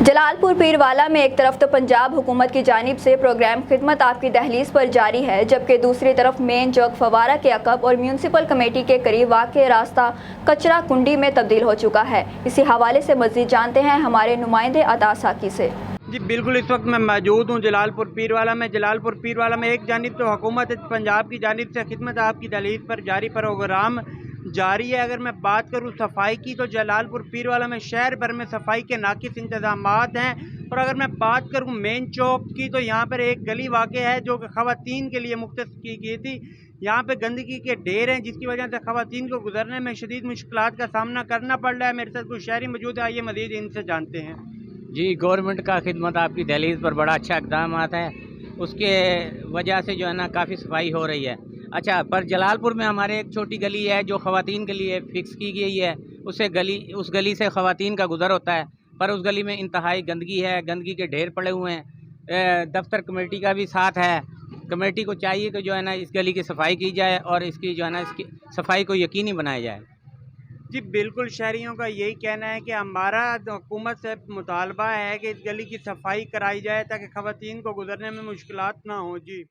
जलालपुर पीरवाला में एक तरफ तो पंजाब हुकूमत की जानिब से प्रोग्राम खिदमत आपकी दहलीज पर जारी है, जबकि दूसरी तरफ मेन चौक फवारा के अकब और म्यूनसिपल कमेटी के करीब वाक़ रास्ता कचरा कुंडी में तब्दील हो चुका है। इसी हवाले से मज़ीद जानते हैं हमारे नुमाइंदे अता साकी से। जी बिल्कुल, इस वक्त मैं मौजूद हूँ जलालपुर पीरवाला में। जलालपुर पीरवाला में एक जानिब तो हुकूमत पंजाब की जानिब से खिदमत आपकी दहलीज पर जारी प्रोग्राम जारी है। अगर मैं बात करूँ सफाई की तो जलालपुर पीरवाला में शहर भर में सफाई के नाकिस इंतजामात हैं। और अगर मैं बात करूँ मेन चौक की तो यहाँ पर एक गली वाक़ है जो कि ख़वातीन के लिए मुख्तस की गई थी। यहाँ पे गंदगी के ढेर हैं जिसकी वजह से ख़वातीन को गुजरने में शदीद मुश्किलात का सामना करना पड़ रहा है। मेरे साथ कुछ शहरी मौजूद है, आइए मज़ीद इनसे जानते हैं। जी, गवर्नमेंट का खिदमत आपकी दहलीज पर बड़ा अच्छा इक़दाम है। उसके वजह से जो है ना काफ़ी सफाई हो रही है। अच्छा, पर जलालपुर में हमारे एक छोटी गली है जो ख़वातीन के लिए फ़िक्स की गई है। उस गली से ख़वातीन का गुज़र होता है, पर उस गली में इंतहाई गंदगी है, गंदगी के ढेर पड़े हुए हैं। दफ्तर कमेटी का भी साथ है। कमेटी को चाहिए कि जो है ना इस गली की सफाई की जाए और इसकी जो है ना इसकी सफाई को यकीनी बनाया जाए। जी बिल्कुल, शहरियों का यही कहना है कि हमारा हुकूमत से मुतालबा है कि इस गली की सफाई कराई जाए ताकि ख़वातीन को गुजरने में मुश्किलात ना हो। जी।